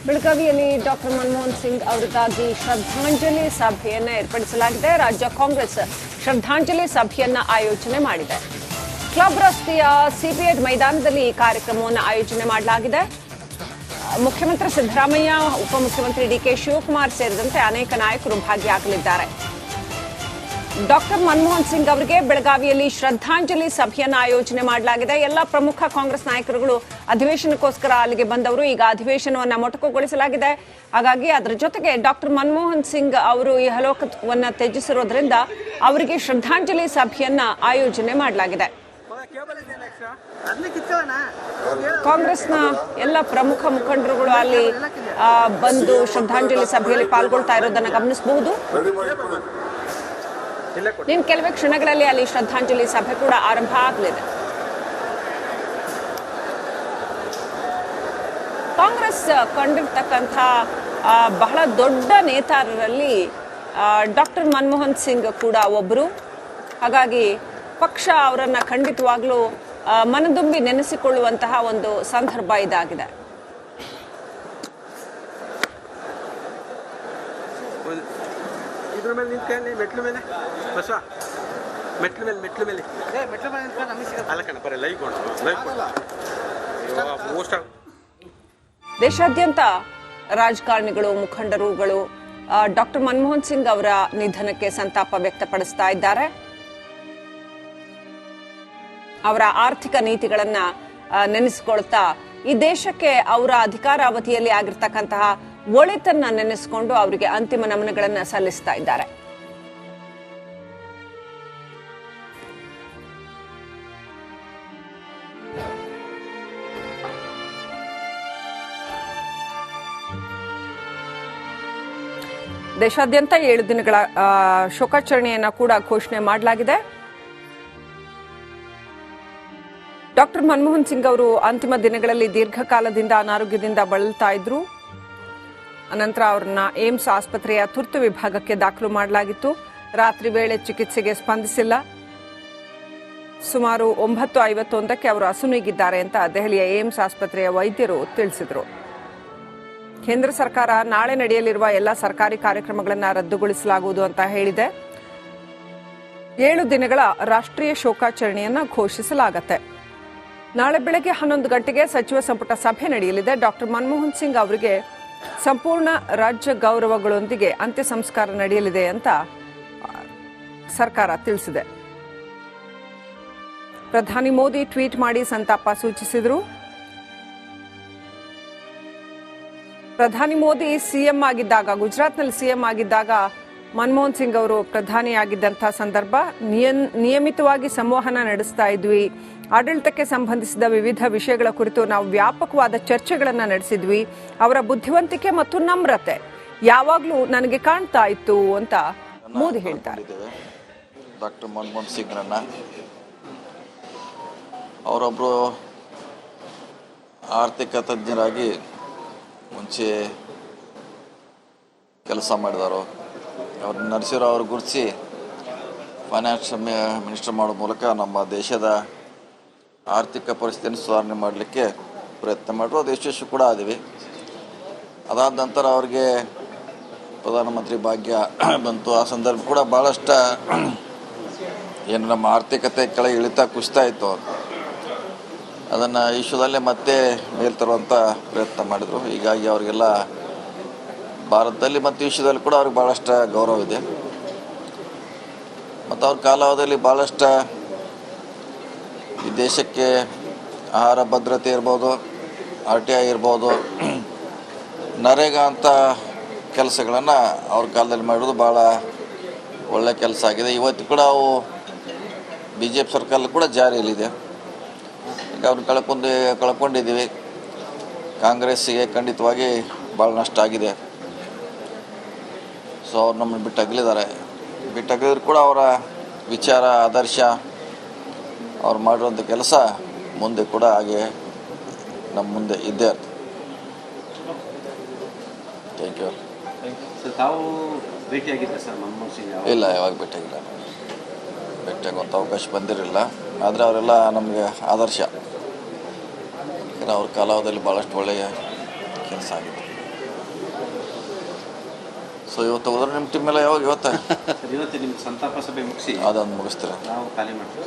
ಬೆಳಗಾವಿಯಲ್ಲಿ ಡಾಕ್ಟರ್ ಮನಮೋಹನ್ ಸಿಂಗ್ ಅವರಿಗಾಗಿ ಶ್ರದ್ಧಾಂಜಲಿ ಸಭೆಯನ್ನು ಏರ್ಪಡಿಸಲಾಗಿದೆ. ರಾಜ್ಯ ಕಾಂಗ್ರೆಸ್ ಶ್ರದ್ಧಾಂಜಲಿ ಸಭೆಯನ್ನು ಆಯೋಜನೆ ಮಾಡಿದೆ. ಕ್ಲಬ್ ರಸ್ತೆಯ ಸಿಪಿಎಡ್ ಮೈದಾನದಲ್ಲಿ ಈ ಕಾರ್ಯಕ್ರಮವನ್ನು ಆಯೋಜನೆ ಮಾಡಲಾಗಿದೆ. ಮುಖ್ಯಮಂತ್ರಿ ಸಿದ್ದರಾಮಯ್ಯ, ಉಪಮುಖ್ಯಮಂತ್ರಿ ಡಿಕೆ ಶಿವಕುಮಾರ್ ಸೇರಿದಂತೆ ಅನೇಕ ನಾಯಕರು ಭಾಗಿಯಾಗಲಿದ್ದಾರೆ. ಡಾಕ್ಟರ್ ಮನಮೋಹನ್ ಸಿಂಗ್ ಅವರಿಗೆ ಬೆಳಗಾವಿಯಲ್ಲಿ ಶ್ರದ್ಧಾಂಜಲಿ ಸಭೆಯನ್ನು ಆಯೋಜನೆ ಮಾಡಲಾಗಿದೆ. ಎಲ್ಲ ಪ್ರಮುಖ ಕಾಂಗ್ರೆಸ್ ನಾಯಕರುಗಳು ಅಧಿವೇಶನಕ್ಕೋಸ್ಕರ ಅಲ್ಲಿಗೆ ಬಂದವರು. ಈಗ ಅಧಿವೇಶನವನ್ನು ಮೊಟಕುಗೊಳಿಸಲಾಗಿದೆ. ಹಾಗಾಗಿ ಅದರ ಜೊತೆಗೆ ಡಾಕ್ಟರ್ ಮನಮೋಹನ್ ಸಿಂಗ್ ಅವರು ಇಹಲೋಕವನ್ನು ತ್ಯಜಿಸಿರೋದ್ರಿಂದ ಅವರಿಗೆ ಶ್ರದ್ಧಾಂಜಲಿ ಸಭೆಯನ್ನ ಆಯೋಜನೆ ಮಾಡಲಾಗಿದೆ. ಕಾಂಗ್ರೆಸ್ನ ಎಲ್ಲ ಪ್ರಮುಖ ಮುಖಂಡರುಗಳು ಅಲ್ಲಿ ಬಂದು ಶ್ರದ್ಧಾಂಜಲಿ ಸಭೆಯಲ್ಲಿ ಪಾಲ್ಗೊಳ್ತಾ ಇರೋದನ್ನು ಗಮನಿಸಬಹುದು. ಇನ್ನು ಕೆಲವೇ ಕ್ಷಣಗಳಲ್ಲಿ ಅಲ್ಲಿ ಶ್ರದ್ಧಾಂಜಲಿ ಸಭೆ ಕೂಡ ಆರಂಭ ಆಗಲಿದೆ. ಕಾಂಗ್ರೆಸ್ ಕಂಡಿರ್ತಕ್ಕಂಥ ಬಹಳ ದೊಡ್ಡ ನೇತಾರರಲ್ಲಿ ಡಾಕ್ಟರ್ ಮನಮೋಹನ್ ಸಿಂಗ್ ಕೂಡ ಒಬ್ಬರು. ಹಾಗಾಗಿ ಪಕ್ಷ ಅವರನ್ನ ಖಂಡಿತವಾಗ್ಲೂ ಮನದುಂಬಿ ನೆನೆಸಿಕೊಳ್ಳುವಂತಹ ಒಂದು ಸಂದರ್ಭ ಇದಾಗಿದೆ. ದೇಶಾದ್ಯಂತ ರಾಜಕಾರಣಿಗಳು, ಮುಖಂಡರುಗಳು ಡಾಕ್ಟರ್ ಮನಮೋಹನ್ ಸಿಂಗ್ ಅವರ ನಿಧನಕ್ಕೆ ಸಂತಾಪ ವ್ಯಕ್ತಪಡಿಸ್ತಾ ಇದ್ದಾರೆ. ಅವರ ಆರ್ಥಿಕ ನೀತಿಗಳನ್ನ ನೆನೆಸಿಕೊಳ್ತಾ ಈ ದೇಶಕ್ಕೆ ಅವರ ಅಧಿಕಾರಾವಧಿಯಲ್ಲಿ ಆಗಿರ್ತಕ್ಕಂತಹ ಒಳಿತನ್ನ ನೆನೆಸಿಕೊಂಡು ಅವರಿಗೆ ಅಂತಿಮ ನಮನಗಳನ್ನು ಸಲ್ಲಿಸ್ತಾ ಇದ್ದಾರೆ. ದೇಶಾದ್ಯಂತ 7 ದಿನಗಳ ಶೋಕಾಚರಣೆಯನ್ನ ಕೂಡ ಘೋಷಣೆ ಮಾಡಲಾಗಿದೆ. ಡಾಕ್ಟರ್ ಮನಮೋಹನ್ ಸಿಂಗ್ ಅವರು ಅಂತಿಮ ದಿನಗಳಲ್ಲಿ ದೀರ್ಘಕಾಲದಿಂದ ಅನಾರೋಗ್ಯದಿಂದ ಬಳಲ್ತಾ ಇದ್ರು. ಅನಂತರ ಅವರನ್ನ ಏಮ್ಸ್ ಆಸ್ಪತ್ರೆಯ ತುರ್ತು ವಿಭಾಗಕ್ಕೆ ದಾಖಲು ಮಾಡಲಾಗಿತ್ತು. ರಾತ್ರಿ ವೇಳೆ ಚಿಕಿತ್ಸೆಗೆ ಸ್ಪಂದಿಸಿಲ್ಲ. ಸುಮಾರು 9:51ಕ್ಕೆ ಅವರು ಅಸುನೀಗಿದ್ದಾರೆ ಅಂತ ದೆಹಲಿಯ ಏಮ್ಸ್ ಆಸ್ಪತ್ರೆಯ ವೈದ್ಯರು ತಿಳಿಸಿದರು. ಕೇಂದ್ರ ಸರ್ಕಾರ ನಾಳೆ ನಡೆಯಲಿರುವ ಎಲ್ಲ ಸರ್ಕಾರಿ ಕಾರ್ಯಕ್ರಮಗಳನ್ನು ರದ್ದುಗೊಳಿಸಲಾಗುವುದು ಅಂತ ಹೇಳಿದೆ. 7 ದಿನಗಳ ರಾಷ್ಟ್ರೀಯ ಶೋಕಾಚರಣೆಯನ್ನ ಘೋಷಿಸಲಾಗುತ್ತೆ. ನಾಳೆ ಬೆಳಗ್ಗೆ 11 ಗಂಟೆಗೆ ಸಚಿವ ಸಂಪುಟ ಸಭೆ ನಡೆಯಲಿದೆ. ಡಾಕ್ಟರ್ ಮನಮೋಹನ್ ಸಿಂಗ್ ಅವರಿಗೆ ಸಂಪೂರ್ಣ ರಾಜ್ಯ ಗೌರವಗಳೊಂದಿಗೆ ಅಂತ್ಯ ಸಂಸ್ಕಾರ ನಡೆಯಲಿದೆ ಅಂತ ಸರ್ಕಾರ ತಿಳಿಸಿದೆ. ಪ್ರಧಾನಿ ಮೋದಿ ಟ್ವೀಟ್ ಮಾಡಿ ಸಂತಾಪ ಸೂಚಿಸಿದರು. ಪ್ರಧಾನಿ ಮೋದಿ ಸಿಎಂ ಆಗಿದ್ದಾಗ, ಗುಜರಾತ್ನಲ್ಲಿ ಸಿಎಂ ಆಗಿದ್ದಾಗ ಮನಮೋಹನ್ ಸಿಂಗ್ ಅವರು ಪ್ರಧಾನಿಯಾಗಿದ್ದಂತಹ ಸಂದರ್ಭ ನಿಯಮಿತವಾಗಿ ಸಂವಹನ ನಡೆಸ್ತಾ ಇದ್ವಿ. ಆಡಳಿತಕ್ಕೆ ಸಂಬಂಧಿಸಿದ ವಿವಿಧ ವಿಷಯಗಳ ಕುರಿತು ನಾವು ವ್ಯಾಪಕವಾದ ಚರ್ಚೆಗಳನ್ನು ನಡೆಸಿದ್ವಿ. ಅವರ ಬುದ್ಧಿವಂತಿಕೆ ಮತ್ತು ನಮ್ರತೆ ಯಾವಾಗಲೂ ನನಗೆ ಕಾಣ್ತಾ ಇತ್ತು ಅಂತ ಮೋದಿ ಹೇಳ್ತಾರೆ. ಡಾಕ್ಟರ್ ಮನಮೋಹನ್ ಸಿಂಗ್ರನ್ನ ಅವರೊಬ್ಬರು ಆರ್ಥಿಕ ತಜ್ಞರಾಗಿ ಮುಂಚೆ ಕೆಲಸ ಮಾಡಿದವರು. ಅವ್ರನ್ನ ನರಸಿಂಹರಾವ್ ಅವರು ಗುರುತಿಸಿ ಫೈನಾನ್ಸ್ ಮಿನಿಸ್ಟರ್ ಮಾಡೋ ಮೂಲಕ ನಮ್ಮ ದೇಶದ ಆರ್ಥಿಕ ಪರಿಸ್ಥಿತಿಯನ್ನು ಸುಧಾರಣೆ ಮಾಡಲಿಕ್ಕೆ ಪ್ರಯತ್ನ ಮಾಡಿದ್ರು. ಅದು ಯಶಸ್ವಿ ಕೂಡ ಆದಿವಿ. ಅದಾದ ನಂತರ ಅವ್ರಿಗೆ ಪ್ರಧಾನಮಂತ್ರಿ ಭಾಗ್ಯ ಬಂತು. ಆ ಸಂದರ್ಭ ಕೂಡ ಭಾಳಷ್ಟು ಏನು ನಮ್ಮ ಆರ್ಥಿಕತೆ ಕೆಳಗೆ ಇಳಿತಾ ಕುಸಿತಾ ಇತ್ತು. ಅದನ್ನು ವಿಶ್ವದಲ್ಲೇ ಮತ್ತೆ ಮೇಲ್ ತರುವಂಥ ಪ್ರಯತ್ನ ಮಾಡಿದರು. ಹೀಗಾಗಿ ಅವರಿಗೆಲ್ಲ ಭಾರತದಲ್ಲಿ ಮತ್ತು ವಿಶ್ವದಲ್ಲಿ ಕೂಡ ಅವ್ರಿಗೆ ಭಾಳಷ್ಟು ಗೌರವ ಇದೆ. ಮತ್ತು ಅವ್ರ ಕಾಲಾವಧಿಯಲ್ಲಿ ಭಾಳಷ್ಟು ಈ ದೇಶಕ್ಕೆ ಆಹಾರ ಭದ್ರತೆ ಇರ್ಬೋದು, RTI ಇರ್ಬೋದು, ನರೇಗಾ ಅಂತ ಕೆಲಸಗಳನ್ನು ಅವ್ರ ಕಾಲದಲ್ಲಿ ಮಾಡಿರೋದು ಭಾಳ ಒಳ್ಳೆ ಕೆಲಸ ಆಗಿದೆ. ಇವತ್ತು ಕೂಡ ಅವು BJP ಸರ್ಕಾರ ಕೂಡ ಜಾರಿಯಲ್ಲಿದೆ. ಈಗ ಅವ್ರನ್ನ ಕಳ್ಕೊಂಡಿದ್ದೀವಿ. ಕಾಂಗ್ರೆಸ್ಸಿಗೆ ಖಂಡಿತವಾಗಿ ಭಾಳ ನಷ್ಟ ಆಗಿದೆ. ಸೊ ಅವ್ರು ನಮ್ಮನ್ನು ಬಿಟ್ಟಗಲಿದ್ರು ಕೂಡ ಅವರ ವಿಚಾರ, ಆದರ್ಶ, ಅವ್ರು ಮಾಡಿರೋಂಥ ಕೆಲಸ ಮುಂದೆ ಕೂಡ ಹಾಗೆ ನಮ್ಮ ಮುಂದೆ ಇದ್ದೇ ಇರ್ತದೆ. Thank you. ತಾವು ಭೇಟಿಯಾಗಿದ್ದೆ ಸರ್ ಮನಮೋಹನ್ ಸಿಂಗ್? ಇಲ್ಲ, ಯಾವಾಗ ಭೇಟಿಯಾಗಿಲ್ಲ. ಭೇಟಿಯಾಗುವಂಥ ಅವಕಾಶ ಬಂದಿರಲಿಲ್ಲ. ಆದರೆ ಅವರೆಲ್ಲ ನಮಗೆ ಆದರ್ಶ. ಅವ್ರ ಕಾಲಾವಧಿಯಲ್ಲಿ ಭಾಳಷ್ಟು ಒಳ್ಳೆಯ ಕೆಲಸ ಆಗಿದೆ. ಸೊ ಇವತ್ತು ಹೋದ್ರೆ ನಿಮ್ಮ ಟೀಮ್ ಎಲ್ಲ ಯಾವಾಗ ಇವತ್ತ ಸರ್ ಇವತ್ತು ನಿಮ್ಮ ಸಂತಾಪ ಸಭೆ ಮುಗಿಸಿ ಅದೊಂದು ಮುಗಿಸ್ತೀರಾ? ನಾವು ಖಾಲಿ ಮಾಡ್ತೀವಿ.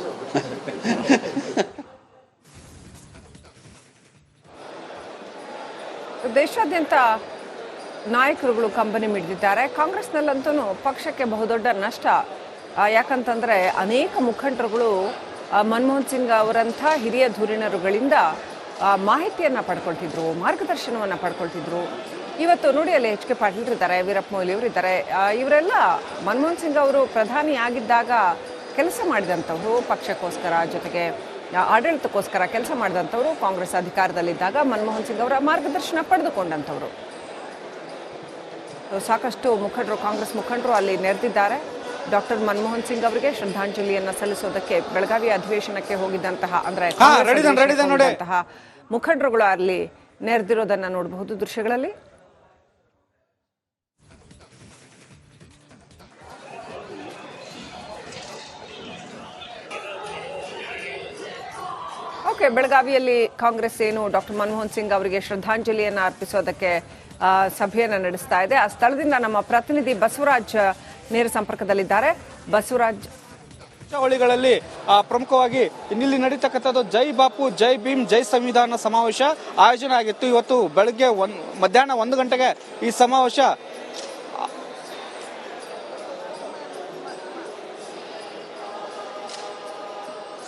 ದೇಶಾದ್ಯಂತ ನಾಯಕರುಗಳು ಕಂಬನಿ ಮಿಡಿದಿದ್ದಾರೆ. ಕಾಂಗ್ರೆಸ್ನಲ್ಲಂತೂ ಪಕ್ಷಕ್ಕೆ ಬಹುದೊಡ್ಡ ನಷ್ಟ. ಯಾಕಂತಂದರೆ ಅನೇಕ ಮುಖಂಡರುಗಳು ಮನಮೋಹನ್ ಸಿಂಗ್ ಅವರಂಥ ಹಿರಿಯ ಧುರೀಣರುಗಳಿಂದ ಮಾಹಿತಿಯನ್ನು ಪಡ್ಕೊಳ್ತಿದ್ರು, ಮಾರ್ಗದರ್ಶನವನ್ನು ಪಡ್ಕೊಳ್ತಿದ್ರು. ಇವತ್ತು ನೋಡಿ ಅಲ್ಲಿ ಎಚ್ ಕೆ ಪಾಟೀಲ್ ಇದ್ದಾರೆ, ವೀರಪ್ಪ ಮೊಯ್ಲಿ ಅವರು ಇದ್ದಾರೆ. ಇವರೆಲ್ಲ ಮನಮೋಹನ್ ಸಿಂಗ್ ಅವರು ಪ್ರಧಾನಿ ಆಗಿದ್ದಾಗ ಕೆಲಸ ಮಾಡಿದಂಥವ್ರು, ಪಕ್ಷಕ್ಕೋಸ್ಕರ ಜೊತೆಗೆ ಆಡಳಿತಕ್ಕೋಸ್ಕರ ಕೆಲಸ ಮಾಡಿದಂಥವ್ರು. ಕಾಂಗ್ರೆಸ್ ಅಧಿಕಾರದಲ್ಲಿದ್ದಾಗ ಮನಮೋಹನ್ ಸಿಂಗ್ ಅವರ ಮಾರ್ಗದರ್ಶನ ಪಡೆದುಕೊಂಡಂಥವ್ರು. ಸಾಕಷ್ಟು ಮುಖಂಡರು, ಕಾಂಗ್ರೆಸ್ ಮುಖಂಡರು ಅಲ್ಲಿ ನೆರೆದಿದ್ದಾರೆ. ಡಾಕ್ಟರ್ ಮನಮೋಹನ್ ಸಿಂಗ್ ಅವರಿಗೆ ಶ್ರದ್ಧಾಂಜಲಿಯನ್ನು ಸಲ್ಲಿಸೋದಕ್ಕೆ ಬೆಳಗಾವಿ ಅಧಿವೇಶನಕ್ಕೆ ಹೋಗಿದ್ದಂತಹ ಅಂದರೆ ಮುಖಂಡರುಗಳು ಅಲ್ಲಿ ನೆರೆದಿರೋದನ್ನ ನೋಡಬಹುದು ದೃಶ್ಯಗಳಲ್ಲಿ. ಓಕೆ, ಬೆಳಗಾವಿಯಲ್ಲಿ ಕಾಂಗ್ರೆಸ್ ಏನು ಡಾಕ್ಟರ್ ಮನಮೋಹನ್ ಸಿಂಗ್ ಅವರಿಗೆ ಶ್ರದ್ಧಾಂಜಲಿಯನ್ನು ಅರ್ಪಿಸೋದಕ್ಕೆ ಸಭೆಯನ್ನು ನಡೆಸ್ತಾ ಇದೆ. ಆ ಸ್ಥಳದಿಂದ ನಮ್ಮ ಪ್ರತಿನಿಧಿ ಬಸವರಾಜ್ ನೇರ ಸಂಪರ್ಕದಲ್ಲಿದ್ದಾರೆ. ಬಸವರಾಜ್, ಚಳವಳಿಗಳಲ್ಲಿ ಪ್ರಮುಖವಾಗಿ ಇಲ್ಲಿ ನಡೀತಕ್ಕಂಥದ್ದು ಜೈ ಬಾಪು ಜೈ ಭೀಮ್ ಜೈ ಸಂವಿಧಾನ ಸಮಾವೇಶ ಆಯೋಜನೆ ಆಗಿತ್ತು. ಇವತ್ತು ಬೆಳಗ್ಗೆ ಮಧ್ಯಾಹ್ನ 1 ಗಂಟೆಗೆ ಈ ಸಮಾವೇಶ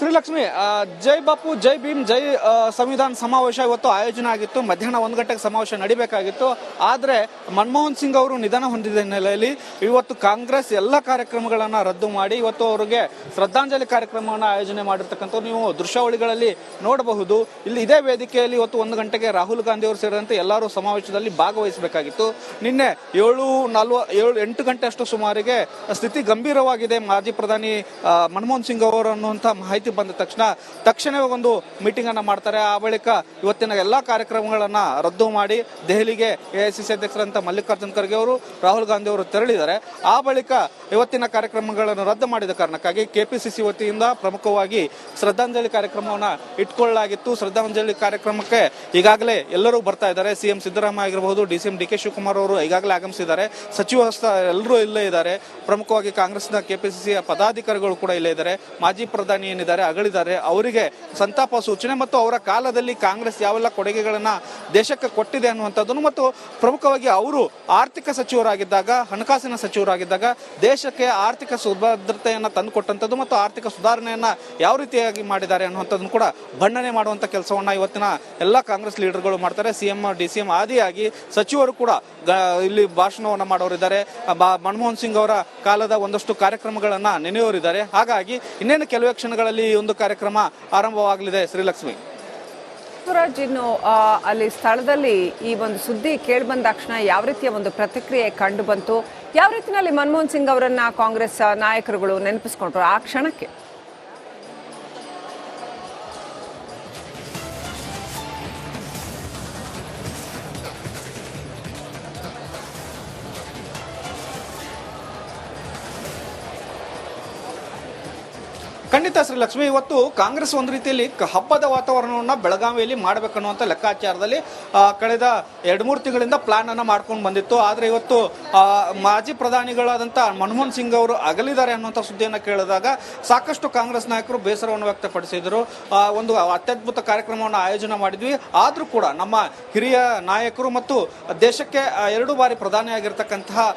ಶ್ರೀಲಕ್ಷ್ಮಿ, ಜೈ ಬಾಪು ಜೈ ಭೀಮ್ ಜೈ ಸಂವಿಧಾನ ಸಮಾವೇಶ ಇವತ್ತು ಆಯೋಜನೆ ಆಗಿತ್ತು. ಮಧ್ಯಾಹ್ನ 1 ಗಂಟೆಗೆ ಸಮಾವೇಶ ನಡೀಬೇಕಾಗಿತ್ತು. ಆದರೆ ಮನಮೋಹನ್ ಸಿಂಗ್ ಅವರು ನಿಧನ ಹೊಂದಿದ ಹಿನ್ನೆಲೆಯಲ್ಲಿ ಇವತ್ತು ಕಾಂಗ್ರೆಸ್ ಎಲ್ಲ ಕಾರ್ಯಕ್ರಮಗಳನ್ನು ರದ್ದು ಮಾಡಿ ಇವತ್ತು ಅವರಿಗೆ ಶ್ರದ್ಧಾಂಜಲಿ ಕಾರ್ಯಕ್ರಮವನ್ನು ಆಯೋಜನೆ ಮಾಡಿರ್ತಕ್ಕಂಥ ನೀವು ದೃಶ್ಯಾವಳಿಗಳಲ್ಲಿ ನೋಡಬಹುದು. ಇಲ್ಲಿ ಇದೇ ವೇದಿಕೆಯಲ್ಲಿ ಇವತ್ತು 1 ಗಂಟೆಗೆ ರಾಹುಲ್ ಗಾಂಧಿ ಅವರು ಸೇರಿದಂತೆ ಎಲ್ಲರೂ ಸಮಾವೇಶದಲ್ಲಿ ಭಾಗವಹಿಸಬೇಕಾಗಿತ್ತು. ನಿನ್ನೆ 8 ಗಂಟೆ ಅಷ್ಟು ಸುಮಾರಿಗೆ ಸ್ಥಿತಿ ಗಂಭೀರವಾಗಿದೆ ಮಾಜಿ ಪ್ರಧಾನಿ ಮನಮೋಹನ್ ಸಿಂಗ್ ಅವರು ಅನ್ನುವಂಥ ಮಾಹಿತಿ ಬಂದ ತಕ್ಷಣವೇ ಒಂದು ಮೀಟಿಂಗ್ ಅನ್ನ ಮಾಡ್ತಾರೆ. ಆ ಬಳಿಕ ಇವತ್ತಿನ ಎಲ್ಲಾ ಕಾರ್ಯಕ್ರಮಗಳನ್ನ ರದ್ದು ಮಾಡಿ ದೆಹಲಿಗೆ ಎಐಸಿಸಿ ಅಧ್ಯಕ್ಷರಂತ ಮಲ್ಲಿಕಾರ್ಜುನ್ ಖರ್ಗೆ ಅವರು, ರಾಹುಲ್ ಗಾಂಧಿ ಅವರು ತೆರಳಿದ್ದಾರೆ. ಆ ಬಳಿಕ ಇವತ್ತಿನ ಕಾರ್ಯಕ್ರಮಗಳನ್ನು ರದ್ದು ಮಾಡಿದ ಕಾರಣಕ್ಕಾಗಿ ಕೆಪಿಸಿಸಿ ವತಿಯಿಂದ ಪ್ರಮುಖವಾಗಿ ಶ್ರದ್ಧಾಂಜಲಿ ಕಾರ್ಯಕ್ರಮವನ್ನ ಇಟ್ಕೊಳ್ಳಲಾಗಿತ್ತು. ಶ್ರದ್ಧಾಂಜಲಿ ಕಾರ್ಯಕ್ರಮಕ್ಕೆ ಈಗಾಗಲೇ ಎಲ್ಲರೂ ಬರ್ತಾ ಇದ್ದಾರೆ. ಸಿಎಂ ಸಿದ್ದರಾಮಯ್ಯ ಆಗಿರಬಹುದು, ಡಿಸಿಎಂ ಡಿ ಕೆ ಶಿವಕುಮಾರ್ ಅವರು ಈಗಾಗಲೇ ಆಗಮಿಸಿದ್ದಾರೆ. ಸಚಿವ ಎಲ್ಲರೂ ಇಲ್ಲೇ ಇದ್ದಾರೆ. ಪ್ರಮುಖವಾಗಿ ಕಾಂಗ್ರೆಸ್ನ ಕೆಪಿಸಿಸಿಯ ಪದಾಧಿಕಾರಿಗಳು ಕೂಡ ಇಲ್ಲೇ ಇದ್ದಾರೆ. ಮಾಜಿ ಪ್ರಧಾನಿ ಏನಿದ್ದಾರೆ ಅಗಳಿದ್ದಾರೆ, ಅವರಿಗೆ ಸಂತಾಪ ಸೂಚನೆ ಮತ್ತು ಅವರ ಕಾಲದಲ್ಲಿ ಕಾಂಗ್ರೆಸ್ ಯಾವೆಲ್ಲ ಕೊಡುಗೆಗಳನ್ನ ದೇಶಕ್ಕೆ ಕೊಟ್ಟಿದೆ ಅನ್ನುವಂಥದ್ದನ್ನು ಮತ್ತು ಪ್ರಮುಖವಾಗಿ ಅವರು ಆರ್ಥಿಕ ಸಚಿವರಾಗಿದ್ದಾಗ, ಹಣಕಾಸಿನ ಸಚಿವರಾಗಿದ್ದಾಗ ದೇಶಕ್ಕೆ ಆರ್ಥಿಕ ಸುಭದ್ರತೆಯನ್ನ ತಂದುಕೊಟ್ಟಂಥದ್ದು ಮತ್ತು ಆರ್ಥಿಕ ಸುಧಾರಣೆಯನ್ನ ಯಾವ ರೀತಿಯಾಗಿ ಮಾಡಿದ್ದಾರೆ ಅನ್ನುವಂಥದ್ದನ್ನು ಕೂಡ ಬಣ್ಣನೆ ಮಾಡುವಂತ ಕೆಲಸವನ್ನ ಇವತ್ತಿನ ಎಲ್ಲ ಕಾಂಗ್ರೆಸ್ ಲೀಡರ್ಗಳು ಮಾಡ್ತಾರೆ. ಸಿಎಂ ಡಿಸಿಎಂ ಆದಿಯಾಗಿ ಸಚಿವರು ಕೂಡ ಇಲ್ಲಿ ಭಾಷಣವನ್ನ ಮಾಡೋರಿದ್ದಾರೆ. ಮನಮೋಹನ್ ಸಿಂಗ್ ಅವರ ಕಾಲದ ಒಂದಷ್ಟು ಕಾರ್ಯಕ್ರಮಗಳನ್ನ ನೆನೆಯೋರಿದ್ದಾರೆ. ಹಾಗಾಗಿ ಇನ್ನೇನು ಕೆಲವೇ ಕ್ಷಣಗಳಲ್ಲಿ ಈ ಒಂದು ಕಾರ್ಯಕ್ರಮ ಆರಂಭವಾಗಲಿದೆ. ಶ್ರೀಲಕ್ಷ್ಮಿ, ಇನ್ನು ಅಲ್ಲಿ ಸ್ಥಳದಲ್ಲಿ ಈ ಒಂದು ಸುದ್ದಿ ಕೇಳಿ ಬಂದ ತಕ್ಷಣ ಯಾವ ರೀತಿಯ ಒಂದು ಪ್ರತಿಕ್ರಿಯೆ ಕಂಡು ಬಂತು? ಯಾವ ರೀತಿಯಲ್ಲಿ ಮನಮೋಹನ್ ಸಿಂಗ್ ಅವರನ್ನ ಕಾಂಗ್ರೆಸ್ ನಾಯಕರುಗಳು ನೆನಪಿಸ್ಕೊಂಡ್ರು ಆ ಕ್ಷಣಕ್ಕೆ? ಖಂಡಿತ ಶ್ರೀಲಕ್ಷ್ಮಿ, ಇವತ್ತು ಕಾಂಗ್ರೆಸ್ ಒಂದು ರೀತಿಯಲ್ಲಿ ಹಬ್ಬದ ವಾತಾವರಣವನ್ನ ಬೆಳಗಾವಿಯಲ್ಲಿ ಮಾಡಬೇಕನ್ನುವಂಥ ಲೆಕ್ಕಾಚಾರದಲ್ಲಿ ಕಳೆದ 2-3 ತಿಂಗಳಿಂದ ಪ್ಲಾನ್ ಅನ್ನ ಮಾಡ್ಕೊಂಡು ಬಂದಿತ್ತು. ಆದರೆ ಇವತ್ತು ಮಾಜಿ ಪ್ರಧಾನಿಗಳಾದಂಥ ಮನಮೋಹನ್ ಸಿಂಗ್ ಅವರು ಅಗಲಿದ್ದಾರೆ ಅನ್ನುವಂಥ ಸುದ್ದಿಯನ್ನು ಕೇಳಿದಾಗ ಸಾಕಷ್ಟು ಕಾಂಗ್ರೆಸ್ ನಾಯಕರು ಬೇಸರವನ್ನು ವ್ಯಕ್ತಪಡಿಸಿದರು. ಒಂದು ಅತ್ಯದ್ಭುತ ಕಾರ್ಯಕ್ರಮವನ್ನು ಆಯೋಜನೆ ಮಾಡಿದ್ವಿ, ಆದರೂ ಕೂಡ ನಮ್ಮ ಹಿರಿಯ ನಾಯಕರು ಮತ್ತು ದೇಶಕ್ಕೆ 2 ಬಾರಿ ಪ್ರಧಾನಿಯಾಗಿರ್ತಕ್ಕಂತಹ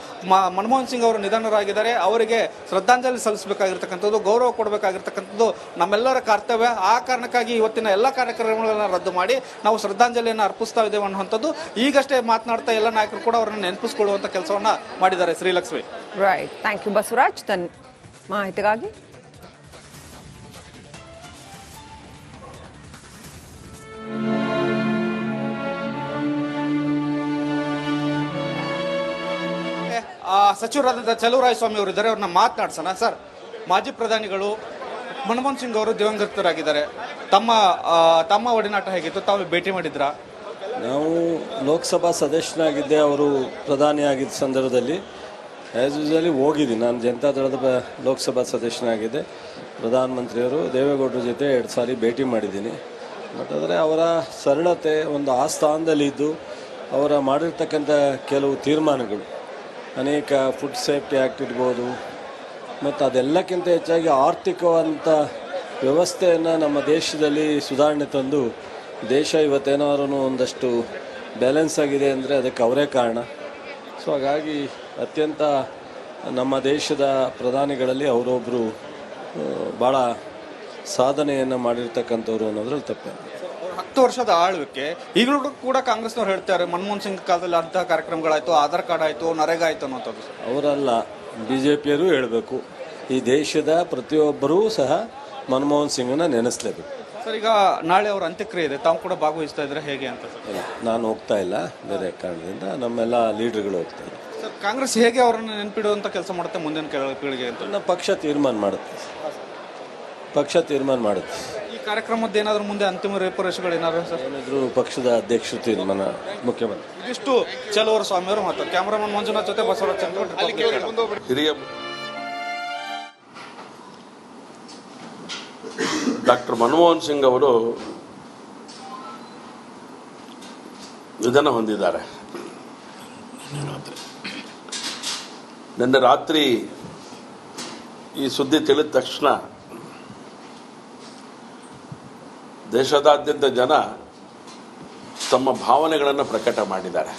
ಮನಮೋಹನ್ ಸಿಂಗ್ ಅವರು ನಿಧನರಾಗಿದ್ದಾರೆ. ಅವರಿಗೆ ಶ್ರದ್ಧಾಂಜಲಿ ಸಲ್ಲಿಸಬೇಕಾಗಿರ್ತಕ್ಕಂಥದ್ದು, ಗೌರವ ಕೊಡಬೇಕಾಗಿರ್ತಕ್ಕಂಥದ್ದು ನಮ್ಮೆಲ್ಲರ ಕರ್ತವ್ಯ. ಆ ಕಾರಣಕ್ಕಾಗಿ ಇವತ್ತಿನ ಎಲ್ಲ ಕಾರ್ಯಕ್ರಮಗಳನ್ನ ರದ್ದು ಮಾಡಿ ನಾವು ಶ್ರದ್ಧಾಂಜಲಿಯನ್ನು ಅರ್ಪಿಸ್ತಾ ಇದ್ದೇವೆ ಅನ್ನುವಂಥದ್ದು ಈಗಷ್ಟೇ ಮಾತನಾಡ್ತಾ ಎಲ್ಲ ನಾಯಕರು ಕೂಡ ಅವರನ್ನು ನೆನಪಿಸಿಕೊಳ್ಳುವಂತ ಕೆಲಸವನ್ನ ಮಾಡಿದ್ದಾರೆ. Srilakshmi, right, thank you Basavaraj ತನ್ನ ಮಾಹಿತಿಗಾಗಿ. ಸಚಿವರಾದಂಥ ಚಲುವರಾಯಸ್ವಾಮಿ ಅವರು ಇದ್ದಾರೆ, ಅವ್ರನ್ನ ಮಾತನಾಡ್ಸೋಣ. ಸರ್, ಮಾಜಿ ಪ್ರಧಾನಿಗಳು ಮನಮೋಹನ್ ಸಿಂಗ್ ಅವರು ದಿವಂಗತರಾಗಿದ್ದಾರೆ. ತಮ್ಮ ಒಡನಾಟ ಹೇಗಿತ್ತು? ತಾವು ಭೇಟಿ ಮಾಡಿದ್ರಾ? ನಾವು ಲೋಕಸಭಾ ಸದಸ್ಯನಾಗಿದ್ದೆ. ಅವರು ಪ್ರಧಾನಿ ಆಗಿದ್ದ ಸಂದರ್ಭದಲ್ಲಿ ಆ್ಯಸ್ ಯೂಶಲಿ ಹೋಗಿದ್ದೀನಿ. ನಾನು ಜನತಾದಳದ ಲೋಕಸಭಾ ಸದಸ್ಯನಾಗಿದ್ದೆ. ಪ್ರಧಾನಮಂತ್ರಿಯವರು ದೇವೇಗೌಡರ ಜೊತೆ 2 ಸಾರಿ ಭೇಟಿ ಮಾಡಿದ್ದೀನಿ. ಬಟ್ ಆದರೆ ಅವರ ಸರಳತೆ, ಒಂದು ಆ ಸ್ಥಾನದಲ್ಲಿದ್ದು ಅವರ ಮಾಡಿರ್ತಕ್ಕಂಥ ಕೆಲವು ತೀರ್ಮಾನಗಳು, ಅನೇಕ ಫುಡ್ ಸೇಫ್ಟಿ ಆ್ಯಕ್ಟ್ ಇರ್ಬೋದು, ಮತ್ತು ಅದೆಲ್ಲಕ್ಕಿಂತ ಹೆಚ್ಚಾಗಿ ಆರ್ಥಿಕವಂತ ವ್ಯವಸ್ಥೆಯನ್ನು ನಮ್ಮ ದೇಶದಲ್ಲಿ ಸುಧಾರಣೆ ತಂದು ದೇಶ ಇವತ್ತೇನಾದ್ರೂ ಒಂದಷ್ಟು ಬ್ಯಾಲೆನ್ಸ್ ಆಗಿದೆ ಅಂದರೆ ಅದಕ್ಕೆ ಅವರೇ ಕಾರಣ. ಸೊ ಹಾಗಾಗಿ ಅತ್ಯಂತ ನಮ್ಮ ದೇಶದ ಪ್ರಧಾನಿಗಳಲ್ಲಿ ಅವರೊಬ್ಬರು ಭಾಳ ಸಾಧನೆಯನ್ನು ಮಾಡಿರ್ತಕ್ಕಂಥವ್ರು ಅನ್ನೋದ್ರಲ್ಲಿ ತಪ್ಪೇನು. 10 ವರ್ಷದ ಆಳ್ವಿಕೆ ಈಗಲೂ ಕೂಡ ಕಾಂಗ್ರೆಸ್ನವ್ರು ಹೇಳ್ತಾರೆ ಮನಮೋಹನ್ ಸಿಂಗ್ ಕಾಲದಲ್ಲಿ ಅಂತಹ ಕಾರ್ಯಕ್ರಮಗಳಾಯಿತು, ಆಧಾರ್ ಕಾರ್ಡ್ ಆಯಿತು, ನರೇಗಾ ಆಯಿತು ಅನ್ನೋಂಥದ್ದು. ಅವರಲ್ಲ, BJPಯರು ಹೇಳಬೇಕು. ಈ ದೇಶದ ಪ್ರತಿಯೊಬ್ಬರೂ ಸಹ ಮನಮೋಹನ್ ಸಿಂಗನ್ನ ನೆನೆಸಲೇಬೇಕು. ಸರ್, ಈಗ ನಾಳೆ ಅವರ ಅಂತ್ಯಕ್ರಿಯೆ ಇದೆ, ತಾವು ಕೂಡ ಭಾಗವಹಿಸ್ತಾ ಇದ್ರೆ ಹೇಗೆ ಅಂತ ಸರ್? ಇಲ್ಲ, ನಾನು ಹೋಗ್ತಾ ಇಲ್ಲ, ಬೇರೆ ಕಾರಣದಿಂದ ನಮ್ಮೆಲ್ಲ ಲೀಡರ್ಗಳು ಹೋಗ್ತಾ ಇದ್ದಾರೆ. ಸರ್, ಕಾಂಗ್ರೆಸ್ ಹೇಗೆ ಅವರನ್ನು ನೆನಪಿಡುವಂಥ ಕೆಲಸ ಮಾಡುತ್ತೆ ಮುಂದಿನ ಪೀಳಿಗೆ ಅಂತ? ನನ್ನ ಪಕ್ಷ ತೀರ್ಮಾನ ಮಾಡುತ್ತೆ. ಈ ಕಾರ್ಯಕ್ರಮದ ಏನಾದರೂ ಮುಂದೆ ಅಂತಿಮ ರೂಪುರೇಷೆಗಳು ಏನಾದ್ರು ಸರ್? ಏನಾದರೂ ಪಕ್ಷದ ಅಧ್ಯಕ್ಷರು ತೀರ್ಮಾನ, ಮುಖ್ಯಮಂತ್ರಿ. ಇದಿಷ್ಟು ಚಲುವರ ಸ್ವಾಮಿಯವರು ಮಾತಾಡ್ತಾರೆ. ಕ್ಯಾಮರಾಮನ್ ಮಂಜುನಾಥ್ ಜೊತೆ ಬಸವರಾಜ್ ಚಂದ್ರ. ಹಿರಿಯ ಡಾಕ್ಟರ್ ಮನಮೋಹನ್ ಸಿಂಗ್ ಅವರು ನಿಧನ ಹೊಂದಿದ್ದಾರೆ. ನಿನ್ನೆ ರಾತ್ರಿ ಈ ಸುದ್ದಿ ತಿಳಿದ ತಕ್ಷಣ ದೇಶದಾದ್ಯಂತ ಜನ ತಮ್ಮ ಭಾವನೆಗಳನ್ನು ಪ್ರಕಟ ಮಾಡಿದ್ದಾರೆ.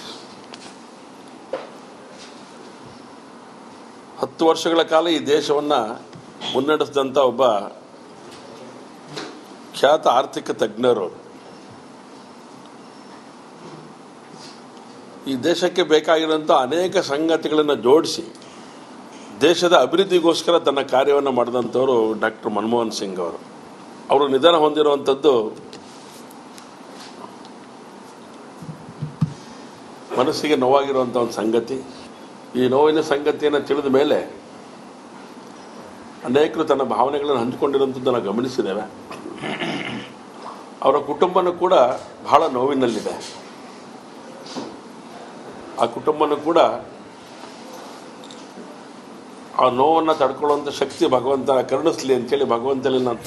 10 ವರ್ಷಗಳ ಕಾಲ ಈ ದೇಶವನ್ನು ಮುನ್ನಡೆಸಿದಂಥ ಒಬ್ಬ ಖ್ಯಾತ ಆರ್ಥಿಕ ತಜ್ಞರು. ಈ ದೇಶಕ್ಕೆ ಬೇಕಾಗಿರುವಂಥ ಅನೇಕ ಸಂಗತಿಗಳನ್ನು ಜೋಡಿಸಿ ದೇಶದ ಅಭಿವೃದ್ಧಿಗೋಸ್ಕರ ತನ್ನ ಕಾರ್ಯವನ್ನು ಮಾಡಿದಂಥವರು ಡಾಕ್ಟರ್ ಮನಮೋಹನ್ ಸಿಂಗ್ ಅವರು. ಅವರು ನಿಧನ ಹೊಂದಿರುವಂಥದ್ದು ಮನಸ್ಸಿಗೆ ನೋವಾಗಿರುವಂಥ ಒಂದು ಸಂಗತಿ. ಈ ನೋವಿನ ಸಂಗತಿಯನ್ನು ತಿಳಿದ ಮೇಲೆ ಅನೇಕರು ತನ್ನ ಭಾವನೆಗಳನ್ನು ಹಂಚಿಕೊಂಡಿರುವಂಥದ್ದನ್ನು ಗಮನಿಸಿದ್ದೇವೆ. ಅವರ ಕುಟುಂಬನೂ ಕೂಡ ಬಹಳ ನೋವಿನಲ್ಲಿದೆ. ಆ ಕುಟುಂಬನೂ ಕೂಡ ಆ ನೋವನ್ನು ತಡ್ಕೊಳ್ಳುವಂಥ ಶಕ್ತಿ ಭಗವಂತ ಕರುಣಿಸಲಿ ಅಂತೇಳಿ ಭಗವಂತನಲ್ಲಿ ನಾನು